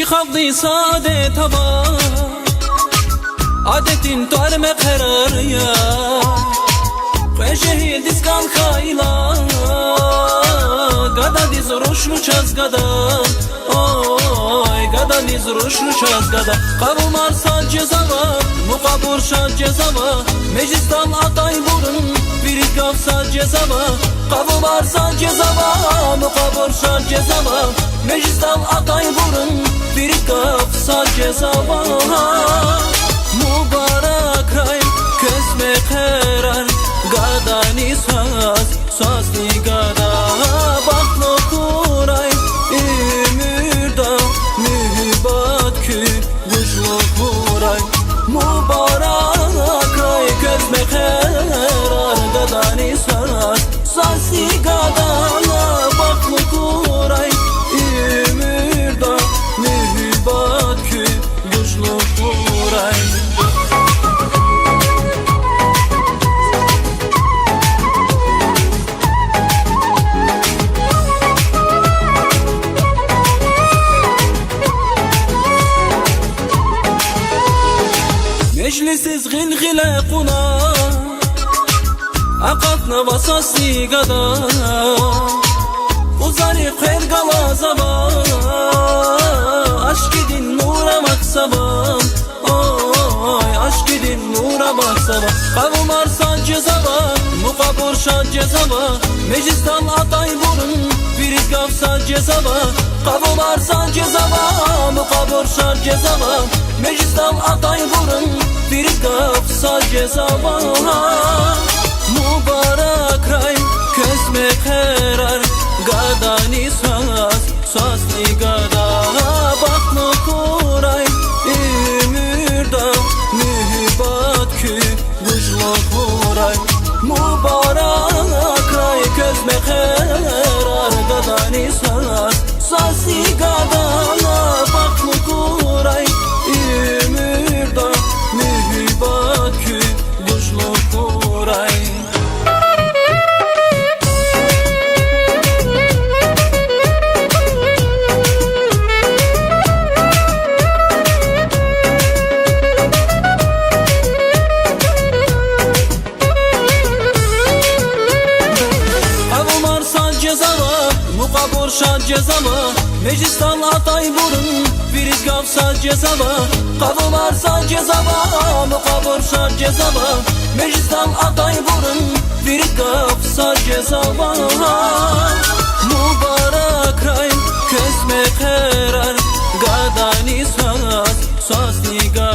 خفضي سادة تبا عادة تعلم قراريا Qeşehil diskan kayla Gada diz ruşlu çaz gada Oy gada diz ruşlu çaz gada Kavumar sa cezava Mukabur şa cezava Meclistan atay burun Birik gavsa cezava Kavumar sa cezava Mukabur şa cezava Meclistan atay burun Birik gavsa cezava Mübarek ray Kesme karar Gadani saz, sazli gada Baklo kuray, imirda Mühibbat kü, güçlü kuray Mübarek ray, közme karar Gadani saz, sazli gada Baklo kuray, imirda Mühibbat kü, güçlü kuray Meclisiz gilgile kuna Akatna basasi gada Uzari khair gala zaba Aşk edin nura maksaba Oy aşk edin nura maksaba Kavumar sa cezava Mukabur şa cezava Meclistan atay burun Birik gavsa cezava Kavumar sa cezava Mukabur şa cezava Meclistan atay burun Birik gavsa cezava Mübarek ray Kesme karar Gadani saz Sazli gada Bakma kuray İmirda Mühibbat kü Güçlü kuray Mübarek ray Kesme karar Gadani saz Sazli gada Bakma kuray İmirda Mühibbat kü Güçlü kuray Mukabur şa cezava Meclistan atay burun Birik gavsa cezava Kavumar sa cezava Mukabur şa cezava Meclistan atay burun Birik gavsa cezava Mübarek ray Kesme karar Gadani saz Sazli gada